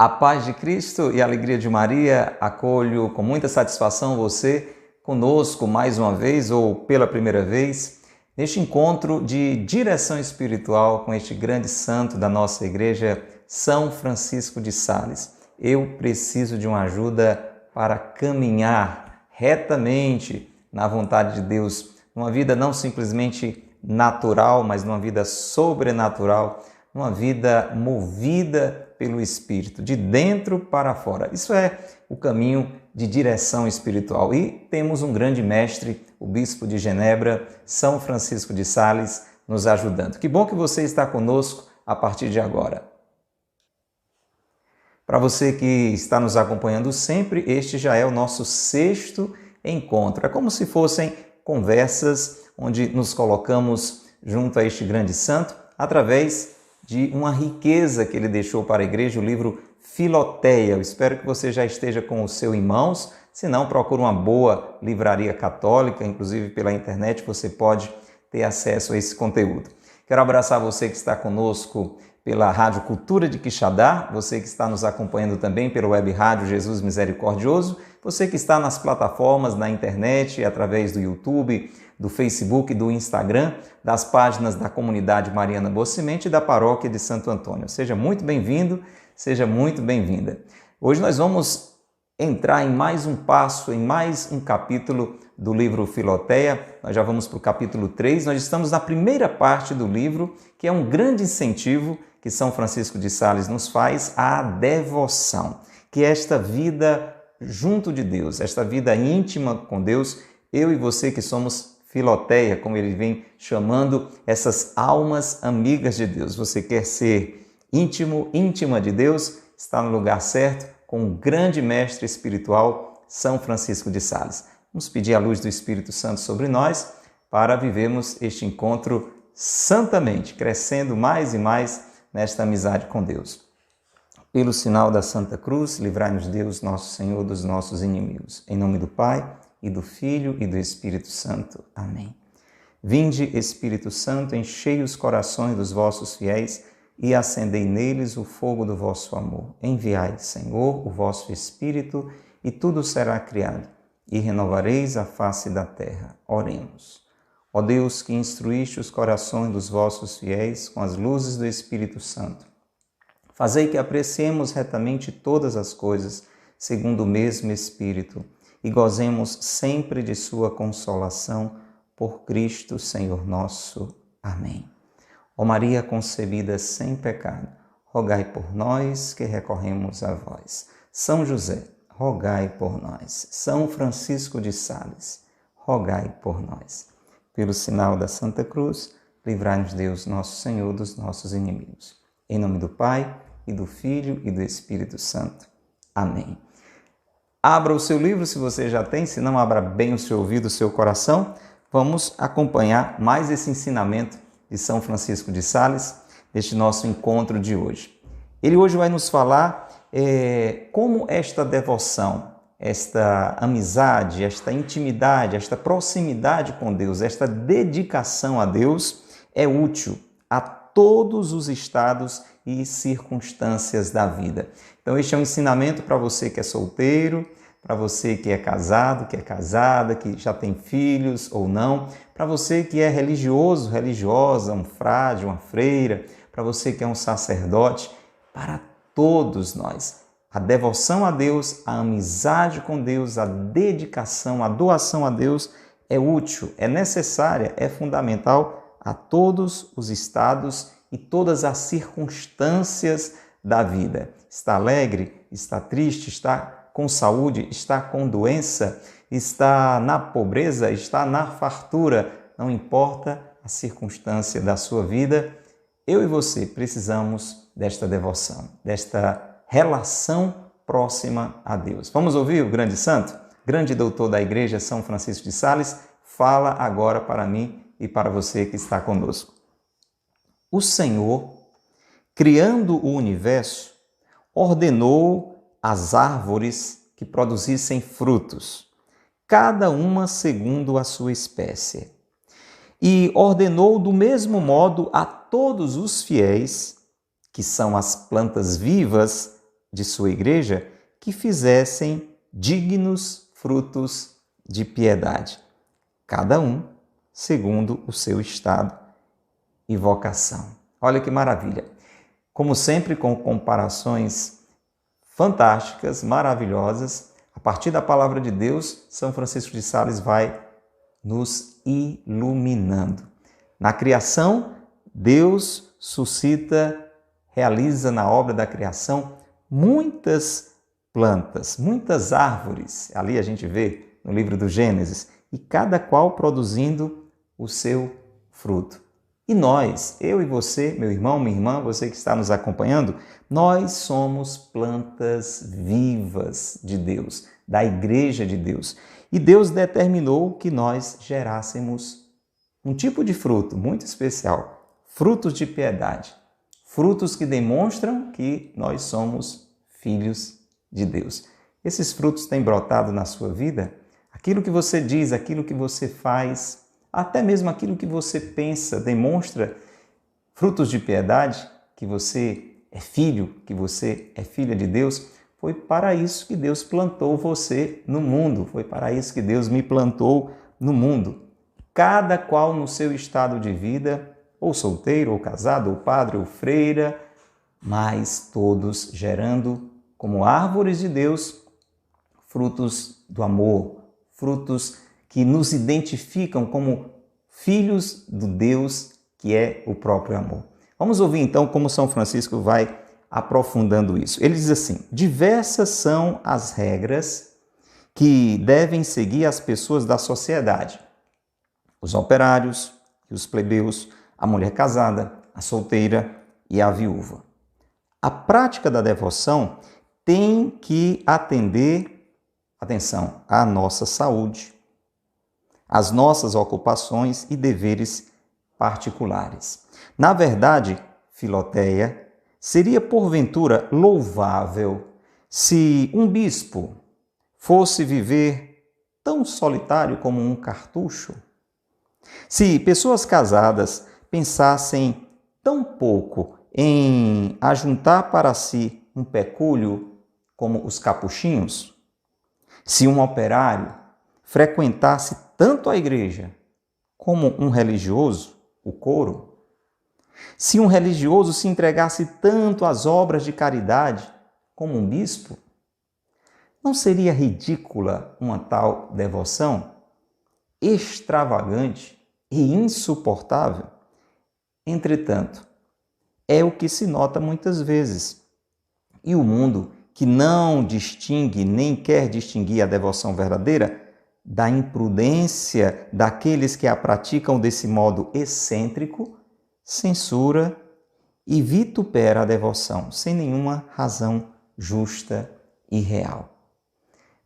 A paz de Cristo e a alegria de Maria, acolho com muita satisfação você conosco mais uma vez ou pela primeira vez neste encontro de direção espiritual com este grande santo da nossa igreja, São Francisco de Sales. Eu preciso de uma ajuda para caminhar retamente na vontade de Deus, numa vida não simplesmente natural, mas numa vida sobrenatural, numa vida movida pelo Espírito, de dentro para fora. Isso é o caminho de direção espiritual. E temos um grande mestre, o Bispo de Genebra, São Francisco de Sales, nos ajudando. Que bom que você está conosco a partir de agora. Para você que está nos acompanhando sempre, este já é o nosso 6º encontro. É como se fossem conversas onde nos colocamos junto a este grande santo através de uma riqueza que ele deixou para a igreja, o livro Filoteia. Eu espero que você já esteja com o seu em mãos, se não, procure uma boa livraria católica, inclusive pela internet você pode ter acesso a esse conteúdo. Quero abraçar você que está conosco pela Rádio Cultura de Quixadá, você que está nos acompanhando também pelo web rádio Jesus Misericordioso, você que está nas plataformas, na internet, através do YouTube, do Facebook, do Instagram, das páginas da comunidade Mariana Boa Semente e da paróquia de Santo Antônio. Seja muito bem-vindo, seja muito bem-vinda. Hoje nós vamos entrar em mais um passo, em mais um capítulo do livro Filoteia. Nós já vamos para o capítulo 3. Nós estamos na primeira parte do livro, que é um grande incentivo que São Francisco de Sales nos faz à devoção, que é esta vida junto de Deus, esta vida íntima com Deus, eu e você que somos Filoteia, como ele vem chamando essas almas amigas de Deus. Você quer ser íntimo, íntima de Deus? Está no lugar certo com um grande mestre espiritual, São Francisco de Sales. Vamos pedir a luz do Espírito Santo sobre nós para vivermos este encontro santamente, crescendo mais e mais nesta amizade com Deus. Pelo sinal da Santa Cruz, livrai-nos Deus, nosso Senhor, dos nossos inimigos. Em nome do Pai, e do Filho e do Espírito Santo. Amém. Vinde, Espírito Santo, enchei os corações dos vossos fiéis e acendei neles o fogo do vosso amor. Enviai, Senhor, o vosso Espírito, e tudo será criado, e renovareis a face da terra. Oremos. Ó Deus, que instruíste os corações dos vossos fiéis com as luzes do Espírito Santo, fazei que apreciemos retamente todas as coisas, segundo o mesmo Espírito, e gozemos sempre de sua consolação, por Cristo, Senhor nosso. Amém. Ó Maria concebida sem pecado, rogai por nós que recorremos a vós. São José, rogai por nós. São Francisco de Sales, rogai por nós. Pelo sinal da Santa Cruz, livrai-nos Deus, nosso Senhor, dos nossos inimigos. Em nome do Pai, e do Filho, e do Espírito Santo. Amém. Abra o seu livro, se você já tem, se não, abra bem o seu ouvido, o seu coração. Vamos acompanhar mais esse ensinamento de São Francisco de Sales, neste nosso encontro de hoje. Ele hoje vai nos falar como esta devoção, esta amizade, esta intimidade, esta proximidade com Deus, esta dedicação a Deus é útil a todos os estados e circunstâncias da vida. Então este é um ensinamento para você que é solteiro, para você que é casado, que é casada, que já tem filhos ou não, para você que é religioso, religiosa, um frade, uma freira, para você que é um sacerdote, para todos nós. A devoção a Deus, a amizade com Deus, a dedicação, a doação a Deus é útil, é necessária, é fundamental a todos os estados e todas as circunstâncias da vida. Está alegre, está triste, está com saúde, está com doença, está na pobreza, está na fartura, não importa a circunstância da sua vida, eu e você precisamos desta devoção, desta relação próxima a Deus. Vamos ouvir o grande santo, grande doutor da igreja, São Francisco de Sales, fala agora para mim e para você que está conosco. O Senhor, criando o universo, ordenou as árvores que produzissem frutos, cada uma segundo a sua espécie. E ordenou do mesmo modo a todos os fiéis, que são as plantas vivas, de sua igreja que fizessem dignos frutos de piedade, cada um segundo o seu estado e vocação. Olha que maravilha! Como sempre, com comparações fantásticas, maravilhosas, a partir da palavra de Deus, São Francisco de Sales vai nos iluminando. Na criação, Deus suscita, realiza na obra da criação muitas plantas, muitas árvores. Ali a gente vê no livro do Gênesis, e cada qual produzindo o seu fruto. E nós, eu e você, meu irmão, minha irmã, você que está nos acompanhando, nós somos plantas vivas de Deus, da Igreja de Deus. E Deus determinou que nós gerássemos um tipo de fruto muito especial, frutos de piedade, frutos que demonstram que nós somos filhos de Deus. Esses frutos têm brotado na sua vida? Aquilo que você diz, aquilo que você faz, até mesmo aquilo que você pensa, demonstra frutos de piedade, que você é filho, que você é filha de Deus. Foi para isso que Deus plantou você no mundo, foi para isso que Deus me plantou no mundo. Cada qual no seu estado de vida, ou solteiro, ou casado, ou padre, ou freira, mas todos gerando como árvores de Deus frutos do amor, frutos que nos identificam como filhos do Deus que é o próprio amor. Vamos ouvir então como São Francisco vai aprofundando isso. Ele diz assim: diversas são as regras que devem seguir as pessoas da sociedade, os operários e os plebeus, a mulher casada, a solteira e a viúva. A prática da devoção tem que atender, atenção, à nossa saúde, às nossas ocupações e deveres particulares. Na verdade, Filoteia, seria porventura louvável se um bispo fosse viver tão solitário como um cartucho? Se pessoas casadas pensassem tão pouco em ajuntar para si um pecúlio como os capuchinhos? Se um operário frequentasse tanto a igreja como um religioso, o coro? Se um religioso se entregasse tanto às obras de caridade como um bispo? Não seria ridícula uma tal devoção? Extravagante e insuportável? Entretanto, é o que se nota muitas vezes. E o mundo, que não distingue nem quer distinguir a devoção verdadeira da imprudência daqueles que a praticam desse modo excêntrico, censura e vitupera a devoção sem nenhuma razão justa e real.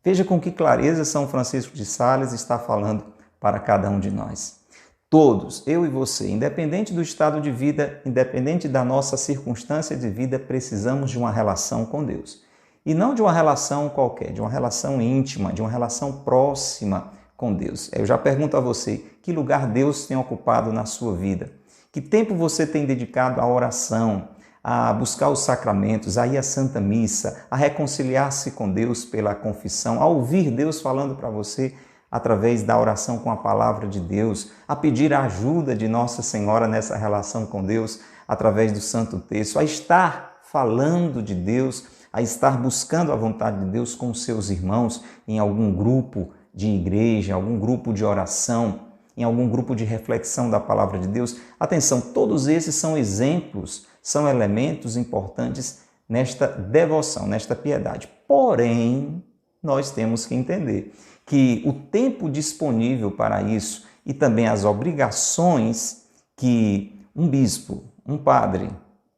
Veja com que clareza São Francisco de Sales está falando para cada um de nós. Todos, eu e você, independente do estado de vida, independente da nossa circunstância de vida, precisamos de uma relação com Deus. E não de uma relação qualquer, de uma relação íntima, de uma relação próxima com Deus. Eu já pergunto a você, que lugar Deus tem ocupado na sua vida? Que tempo você tem dedicado à oração, a buscar os sacramentos, a ir à Santa Missa, a reconciliar-se com Deus pela confissão, a ouvir Deus falando para você através da oração com a palavra de Deus, a pedir a ajuda de Nossa Senhora nessa relação com Deus através do Santo Texto, a estar falando de Deus, a estar buscando a vontade de Deus com seus irmãos em algum grupo de igreja, em algum grupo de oração, em algum grupo de reflexão da palavra de Deus. Atenção, todos esses são exemplos, são elementos importantes nesta devoção, nesta piedade. Porém, nós temos que entender que o tempo disponível para isso e também as obrigações que um bispo, um padre,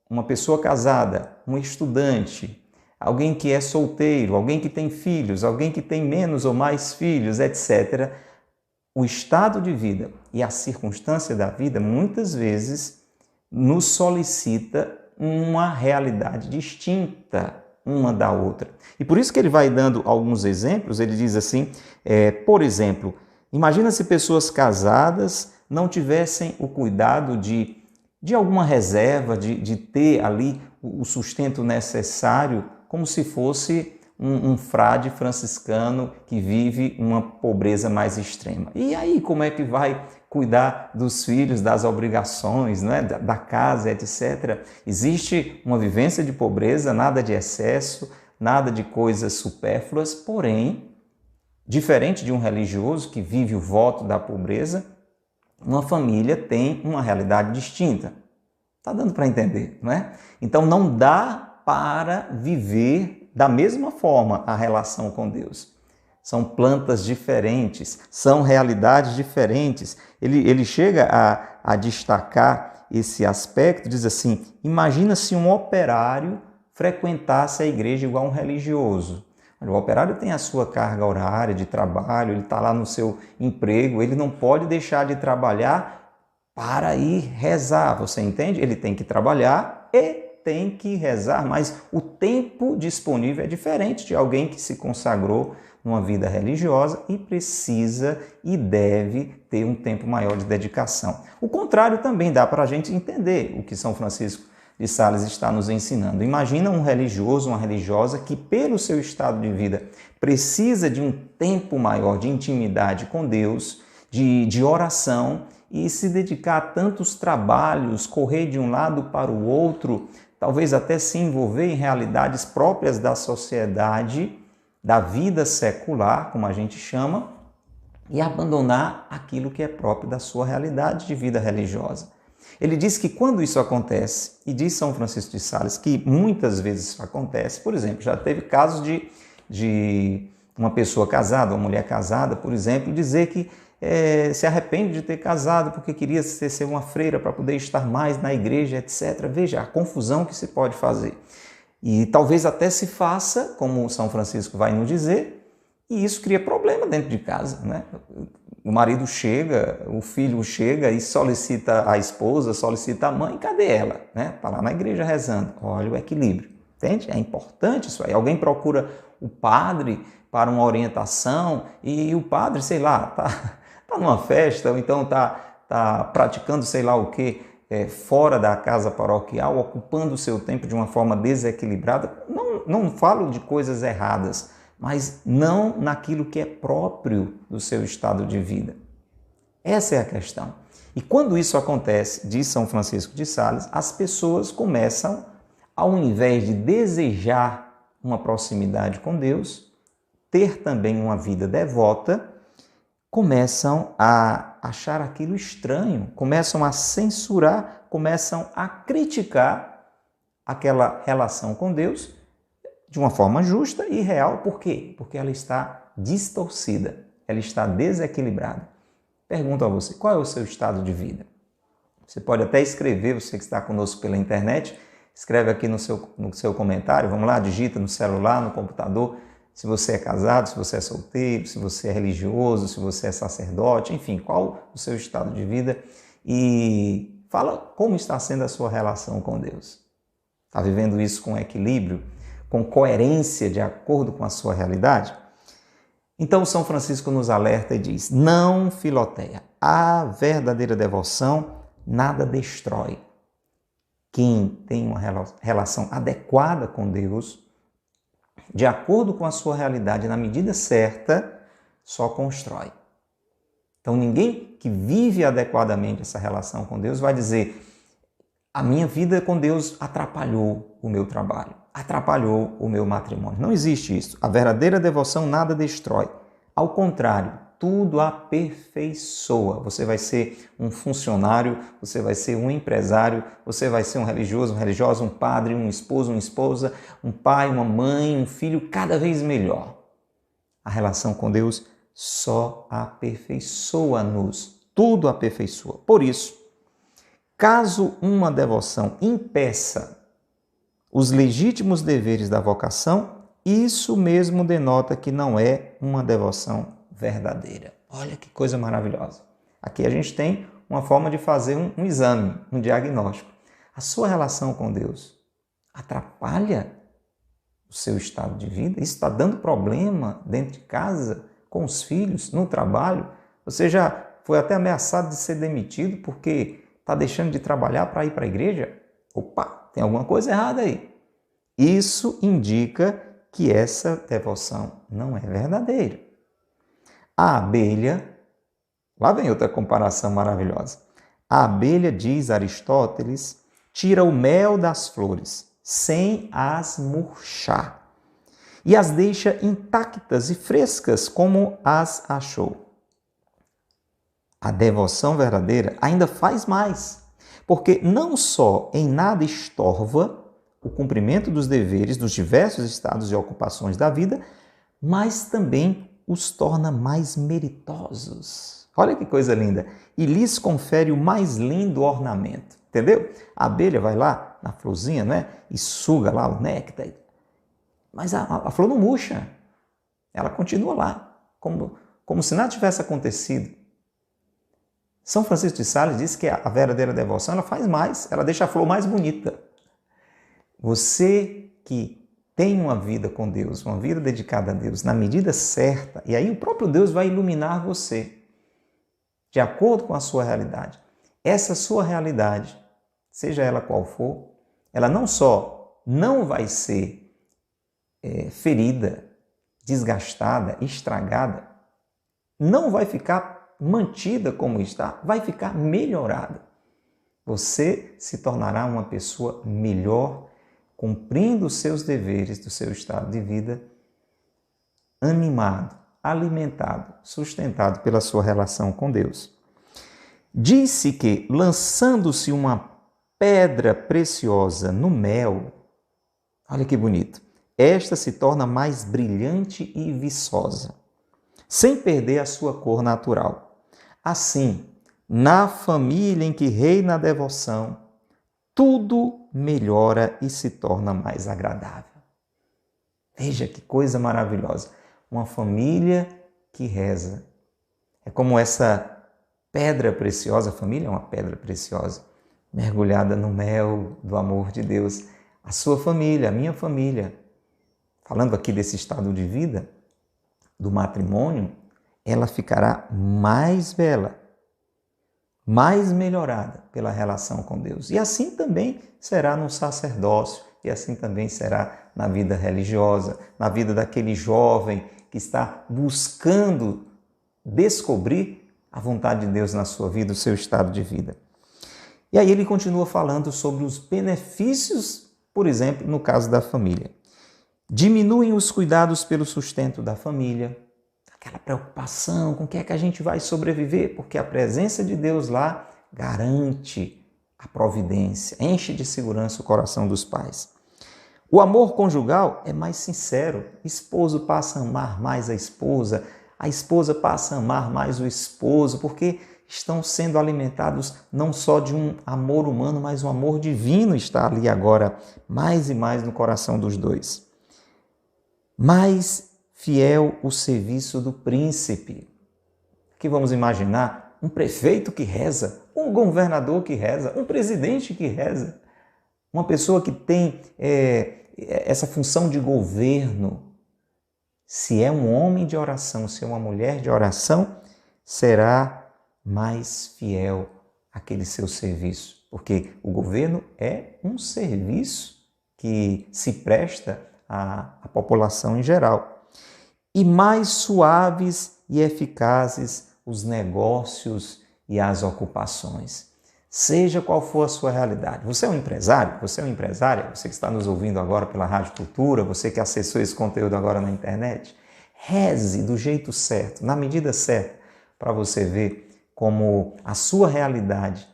uma pessoa casada, um estudante, alguém que é solteiro, alguém que tem filhos, alguém que tem menos ou mais filhos, etc., o estado de vida e a circunstância da vida muitas vezes nos solicita uma realidade distinta uma da outra. E por isso que ele vai dando alguns exemplos. Ele diz assim, por exemplo, imagina se pessoas casadas não tivessem o cuidado de alguma reserva, de ter ali o sustento necessário como se fosse um frade franciscano que vive uma pobreza mais extrema. E aí, como é que vai cuidar dos filhos, das obrigações, não é? Da casa, etc. Existe uma vivência de pobreza, nada de excesso, nada de coisas supérfluas, porém, diferente de um religioso que vive o voto da pobreza, uma família tem uma realidade distinta. Está dando para entender, não é? Então não dá para viver da mesma forma a relação com Deus. São plantas diferentes, são realidades diferentes. Ele chega a destacar esse aspecto, diz assim, imagina se um operário frequentasse a igreja igual um religioso. O operário tem a sua carga horária de trabalho, ele está lá no seu emprego, ele não pode deixar de trabalhar para ir rezar, você entende? Ele tem que trabalhar e tem que rezar, mas o tempo disponível é diferente de alguém que se consagrou numa vida religiosa e precisa e deve ter um tempo maior de dedicação. O contrário também dá para a gente entender o que São Francisco de Sales está nos ensinando. Imagina um religioso, uma religiosa que, pelo seu estado de vida, precisa de um tempo maior de intimidade com Deus, de oração e se dedicar a tantos trabalhos, correr de um lado para o outro, talvez até se envolver em realidades próprias da sociedade, da vida secular, como a gente chama, e abandonar aquilo que é próprio da sua realidade de vida religiosa. Ele diz que quando isso acontece, e diz São Francisco de Sales que muitas vezes isso acontece, por exemplo, já teve casos de uma pessoa casada, uma mulher casada, por exemplo, dizer que se arrepende de ter casado porque queria ser uma freira para poder estar mais na igreja, etc. Veja a confusão que se pode fazer. E talvez até se faça, como São Francisco vai nos dizer, e isso cria problema dentro de casa, né? O marido chega, o filho chega e solicita a esposa, solicita a mãe, cadê ela? Está lá na igreja rezando. Olha o equilíbrio, entende? É importante isso aí. Alguém procura o padre para uma orientação e o padre, sei lá, está numa festa ou então está praticando sei lá o que fora da casa paroquial, ocupando o seu tempo de uma forma desequilibrada. Não falo de coisas erradas, mas não naquilo que é próprio do seu estado de vida. Essa é a questão. E quando isso acontece, diz São Francisco de Sales, as pessoas começam, ao invés de desejar uma proximidade com Deus, ter também uma vida devota, começam a achar aquilo estranho, começam a censurar, começam a criticar aquela relação com Deus de uma forma justa e real. Por quê? Porque ela está distorcida, ela está desequilibrada. Pergunto a você, qual é o seu estado de vida? Você pode até escrever, você que está conosco pela internet, escreve aqui no seu comentário, vamos lá, digita no celular, no computador, se você é casado, se você é solteiro, se você é religioso, se você é sacerdote, enfim, qual o seu estado de vida e fala como está sendo a sua relação com Deus. Está vivendo isso com equilíbrio, com coerência, de acordo com a sua realidade? Então São Francisco nos alerta e diz, não filoteia, a verdadeira devoção nada destrói. Quem tem uma relação adequada com Deus, de acordo com a sua realidade, na medida certa, só constrói. Então ninguém que vive adequadamente essa relação com Deus vai dizer, a minha vida com Deus atrapalhou o meu trabalho, atrapalhou o meu matrimônio. Não existe isso. A verdadeira devoção nada destrói. Ao contrário, tudo aperfeiçoa. Você vai ser um funcionário, você vai ser um empresário, você vai ser um religioso, uma religiosa, um padre, um esposo, uma esposa, um pai, uma mãe, um filho, cada vez melhor. A relação com Deus só aperfeiçoa-nos. Tudo aperfeiçoa. Por isso, caso uma devoção impeça os legítimos deveres da vocação, isso mesmo denota que não é uma devoção verdadeira. Olha que coisa maravilhosa. Aqui a gente tem uma forma de fazer um exame, um diagnóstico. A sua relação com Deus atrapalha o seu estado de vida? Isso está dando problema dentro de casa, com os filhos, no trabalho? Você já foi até ameaçado de ser demitido porque está deixando de trabalhar para ir para a igreja? Opa, tem alguma coisa errada aí. Isso indica que essa devoção não é verdadeira. A abelha, lá vem outra comparação maravilhosa. A abelha, diz Aristóteles, tira o mel das flores, sem as murchar, e as deixa intactas e frescas como as achou. A devoção verdadeira ainda faz mais, porque não só em nada estorva o cumprimento dos deveres dos diversos estados e ocupações da vida, mas também os torna mais meritosos. Olha que coisa linda! E lhes confere o mais lindo ornamento. Entendeu? A abelha vai lá na florzinha, né? E suga lá o néctar. Mas a flor não murcha. Ela continua lá, como se nada tivesse acontecido. São Francisco de Sales diz que a verdadeira devoção ela faz mais, ela deixa a flor mais bonita. Você que tem uma vida com Deus, uma vida dedicada a Deus, na medida certa, e aí o próprio Deus vai iluminar você, de acordo com a sua realidade. Essa sua realidade, seja ela qual for, ela não só não vai ser ferida, desgastada, estragada, não vai ficar mantida como está, vai ficar melhorada. Você se tornará uma pessoa melhor, cumprindo os seus deveres do seu estado de vida, animado, alimentado, sustentado pela sua relação com Deus. Disse que, lançando-se uma pedra preciosa no mel, olha que bonito, esta se torna mais brilhante e viçosa, sem perder a sua cor natural. Assim, na família em que reina a devoção, tudo melhora e se torna mais agradável. Veja que coisa maravilhosa. Uma família que reza. É como essa pedra preciosa, a família é uma pedra preciosa, mergulhada no mel do amor de Deus. A sua família, a minha família, falando aqui desse estado de vida, do matrimônio, ela ficará mais bela, mais melhorada pela relação com Deus. E assim também será no sacerdócio, e assim também será na vida religiosa, na vida daquele jovem que está buscando descobrir a vontade de Deus na sua vida, o seu estado de vida. E aí ele continua falando sobre os benefícios, por exemplo, no caso da família. Diminuem os cuidados pelo sustento da família, aquela preocupação com o que é que a gente vai sobreviver, porque a presença de Deus lá garante a providência, enche de segurança o coração dos pais. O amor conjugal é mais sincero, o esposo passa a amar mais a esposa passa a amar mais o esposo, porque estão sendo alimentados não só de um amor humano, mas um amor divino está ali agora, mais e mais no coração dos dois. Mais fiel o serviço do príncipe. Aqui vamos imaginar um prefeito que reza, um governador que reza, um presidente que reza, uma pessoa que tem essa função de governo. Se é um homem de oração, se é uma mulher de oração, será mais fiel àquele seu serviço, porque o governo é um serviço que se presta à população em geral. E mais suaves e eficazes os negócios e as ocupações. Seja qual for a sua realidade. Você é um empresário? Você é uma empresária? Você que está nos ouvindo agora pela Rádio Cultura, você que acessou esse conteúdo agora na internet? Reze do jeito certo, na medida certa, para você ver como a sua realidade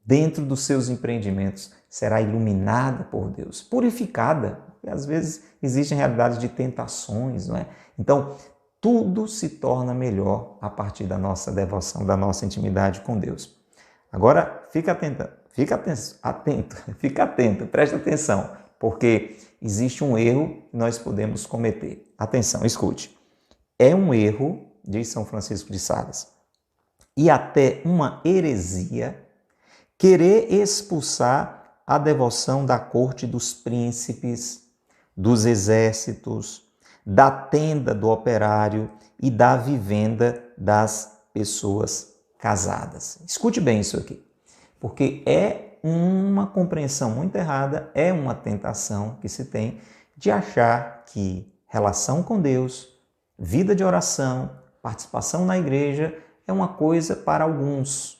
dentro dos seus empreendimentos será iluminada por Deus, purificada. Porque às vezes existem realidades de tentações, não é? Então, tudo se torna melhor a partir da nossa devoção, da nossa intimidade com Deus. Agora, fica atento, presta atenção, porque existe um erro que nós podemos cometer. Atenção, escute. É um erro, diz São Francisco de Sales, e até uma heresia, querer expulsar a devoção da corte dos príncipes, dos exércitos, da tenda do operário e da vivenda das pessoas casadas. Escute bem isso aqui, porque é uma compreensão muito errada, é uma tentação que se tem de achar que relação com Deus, vida de oração, participação na igreja é uma coisa para alguns.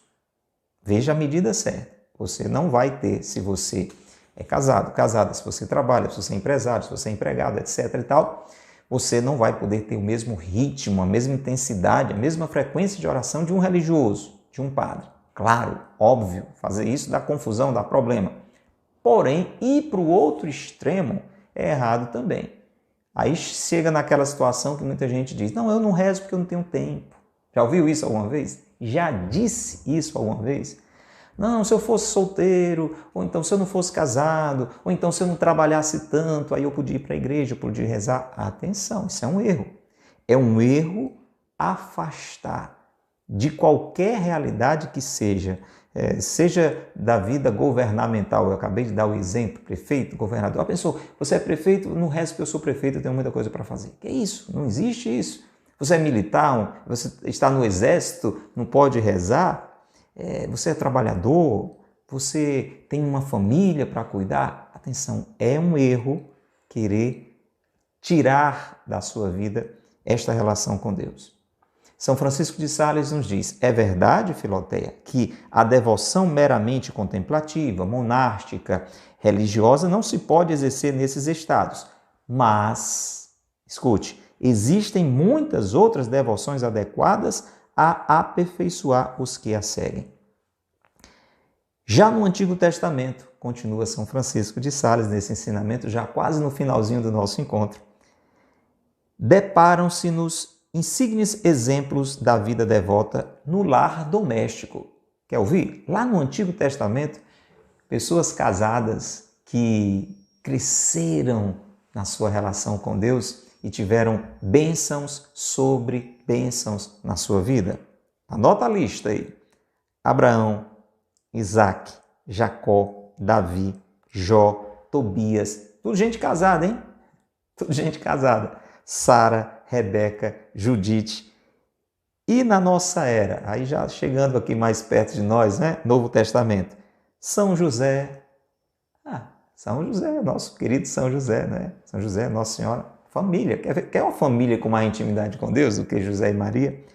Veja a medida certa. Você não vai ter, se você é casado, casada, se você trabalha, se você é empresário, se você é empregado, etc. e tal, você não vai poder ter o mesmo ritmo, a mesma intensidade, a mesma frequência de oração de um religioso, de um padre. Claro, óbvio, fazer isso dá confusão, dá problema. Porém, ir para o outro extremo é errado também. Aí chega naquela situação que muita gente diz, não, eu não rezo porque eu não tenho tempo. Já ouviu isso alguma vez? Já disse isso alguma vez? Não, se eu fosse solteiro, ou então se eu não fosse casado, ou então se eu não trabalhasse tanto, aí eu podia ir para a igreja, eu podia rezar. Atenção, isso é um erro. É um erro afastar de qualquer realidade que seja, seja da vida governamental. Eu acabei de dar o exemplo, prefeito, governador. A pessoa, você é prefeito, não reza porque eu sou prefeito, eu tenho muita coisa para fazer. Que isso? Não existe isso. Você é militar, você está no exército, não pode rezar. Você é trabalhador, você tem uma família para cuidar. Atenção, é um erro querer tirar da sua vida esta relação com Deus. São Francisco de Sales nos diz, é verdade, Filoteia, que a devoção meramente contemplativa, monástica, religiosa não se pode exercer nesses estados. Mas, escute, existem muitas outras devoções adequadas a aperfeiçoar os que a seguem. Já no Antigo Testamento, continua São Francisco de Sales nesse ensinamento, já quase no finalzinho do nosso encontro, deparam-se-nos insignes exemplos da vida devota no lar doméstico. Quer ouvir? Lá no Antigo Testamento, pessoas casadas que cresceram na sua relação com Deus e tiveram bênçãos sobre bênçãos na sua vida. Anota a lista aí. Abraão, Isaac, Jacó, Davi, Jó, Tobias. Tudo gente casada, hein? Tudo gente casada. Sara, Rebeca, Judite. E na nossa era, aí já chegando aqui mais perto de nós, né? Novo Testamento. São José. São José, nosso querido São José, né? São José, Nossa Senhora. Família. Quer uma família com mais intimidade com Deus do que José e Maria?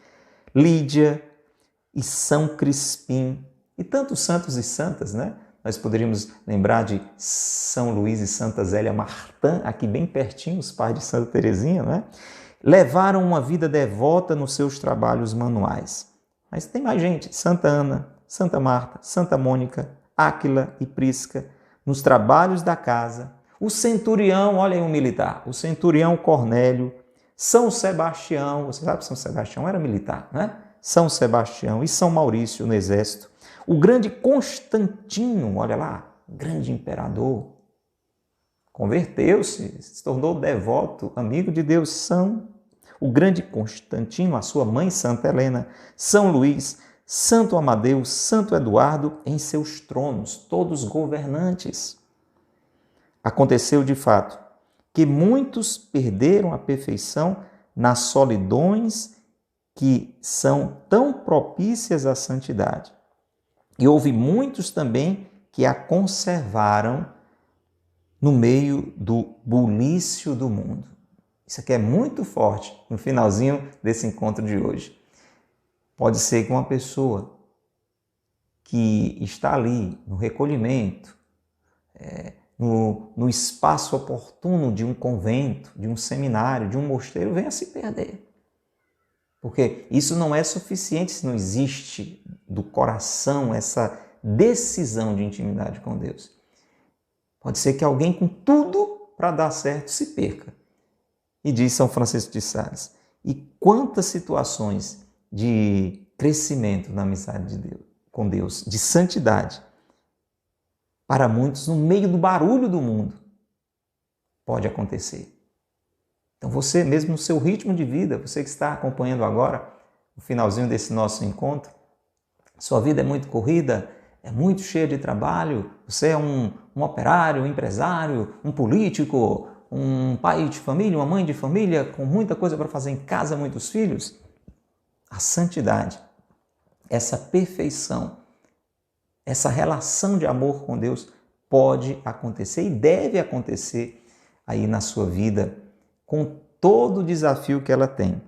Lídia e São Crispim. E tantos santos e santas, né? Nós poderíamos lembrar de São Luís e Santa Zélia Martã, aqui bem pertinho, os pais de Santa Teresinha, né? Levaram uma vida devota nos seus trabalhos manuais. Mas tem mais gente, Santa Ana, Santa Marta, Santa Mônica, Áquila e Prisca, nos trabalhos da casa. O centurião, olha aí um militar, o centurião Cornélio, São Sebastião, você sabe que São Sebastião era militar, né? São Sebastião e São Maurício no exército. O grande Constantino, olha lá, grande imperador, converteu-se, se tornou devoto, amigo de Deus. O grande Constantino, a sua mãe Santa Helena, São Luís, Santo Amadeu, Santo Eduardo, em seus tronos, todos governantes. Aconteceu de fato que muitos perderam a perfeição nas solidões que são tão propícias à santidade. E houve muitos também que a conservaram no meio do bulício do mundo. Isso aqui é muito forte no finalzinho desse encontro de hoje. Pode ser que uma pessoa que está ali no recolhimento, no espaço oportuno de um convento, de um seminário, de um mosteiro, venha se perder. Porque isso não é suficiente se não existe do coração essa decisão de intimidade com Deus. Pode ser que alguém com tudo para dar certo se perca. E diz São Francisco de Sales, e quantas situações de crescimento na amizade de Deus, com Deus, de santidade, para muitos, no meio do barulho do mundo, pode acontecer. Então você, mesmo no seu ritmo de vida, você que está acompanhando agora o finalzinho desse nosso encontro, sua vida é muito corrida, é muito cheia de trabalho, você é um operário, um empresário, um político, um pai de família, uma mãe de família, com muita coisa para fazer em casa, muitos filhos. A santidade, essa perfeição, essa relação de amor com Deus pode acontecer e deve acontecer aí na sua vida, com todo o desafio que ela tem.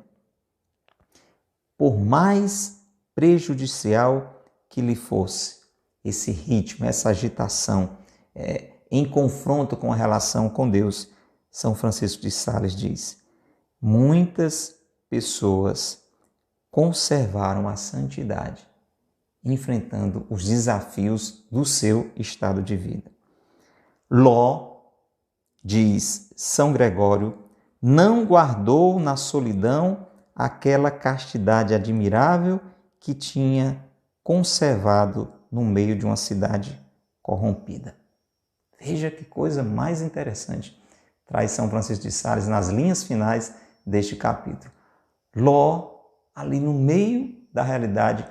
Por mais prejudicial que lhe fosse esse ritmo, essa agitação, em confronto com a relação com Deus, São Francisco de Sales diz: muitas pessoas conservaram a santidade, enfrentando os desafios do seu estado de vida. Ló, diz São Gregório, não guardou na solidão aquela castidade admirável que tinha conservado no meio de uma cidade corrompida. Veja que coisa mais interessante traz São Francisco de Sales nas linhas finais deste capítulo. Ló, ali no meio da realidade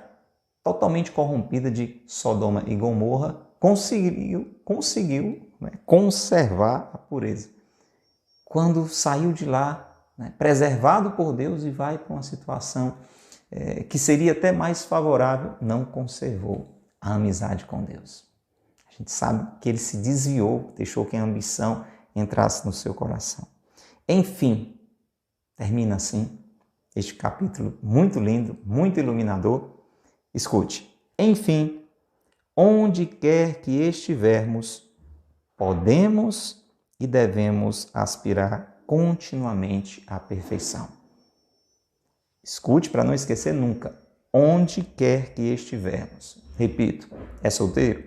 totalmente corrompida de Sodoma e Gomorra, conseguiu conservar a pureza. Quando saiu de lá, preservado por Deus, e vai para uma situação que seria até mais favorável, não conservou a amizade com Deus. A gente sabe que ele se desviou, deixou que a ambição entrasse no seu coração. Enfim, termina assim este capítulo muito lindo, muito iluminador. Escute: enfim, onde quer que estivermos, podemos e devemos aspirar continuamente à perfeição. Escute para não esquecer nunca. Onde quer que estivermos. Repito, é solteiro?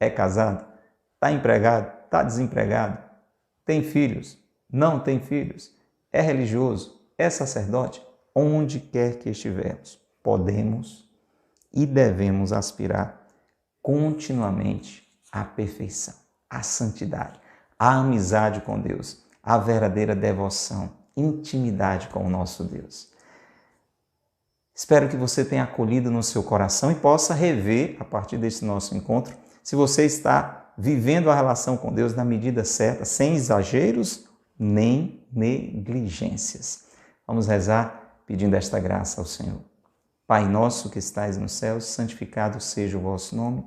É casado? Está empregado? Está desempregado? Tem filhos? Não tem filhos? É religioso? É sacerdote? Onde quer que estivermos, podemos e devemos aspirar continuamente à perfeição, à santidade, à amizade com Deus, à verdadeira devoção, intimidade com o nosso Deus. Espero que você tenha acolhido no seu coração e possa rever, a partir desse nosso encontro, se você está vivendo a relação com Deus na medida certa, sem exageros nem negligências. Vamos rezar pedindo esta graça ao Senhor. Pai nosso que estais nos céus, santificado seja o vosso nome,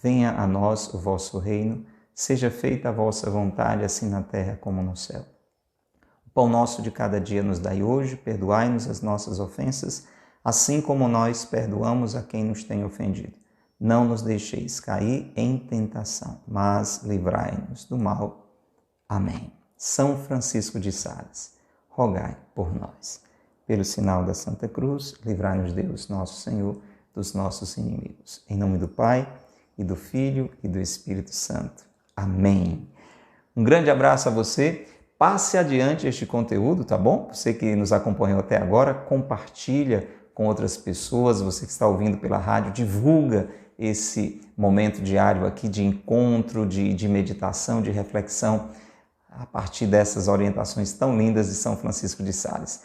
venha a nós o vosso reino, seja feita a vossa vontade, assim na terra como no céu. O pão nosso de cada dia nos dai hoje, perdoai-nos as nossas ofensas, assim como nós perdoamos a quem nos tem ofendido. Não nos deixeis cair em tentação, mas livrai-nos do mal. Amém. São Francisco de Sales, rogai por nós. Pelo sinal da Santa Cruz, livrai-nos Deus, nosso Senhor, dos nossos inimigos. Em nome do Pai, e do Filho, e do Espírito Santo. Amém. Um grande abraço a você. Passe adiante este conteúdo, tá bom? Você que nos acompanhou até agora, compartilha com outras pessoas. Você que está ouvindo pela rádio, divulga esse momento diário aqui de encontro, de meditação, de reflexão, a partir dessas orientações tão lindas de São Francisco de Sales.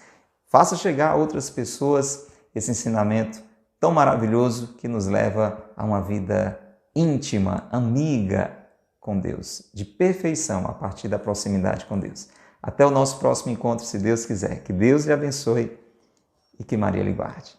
Faça chegar a outras pessoas esse ensinamento tão maravilhoso que nos leva a uma vida íntima, amiga com Deus, de perfeição a partir da proximidade com Deus. Até o nosso próximo encontro, se Deus quiser. Que Deus lhe abençoe e que Maria lhe guarde.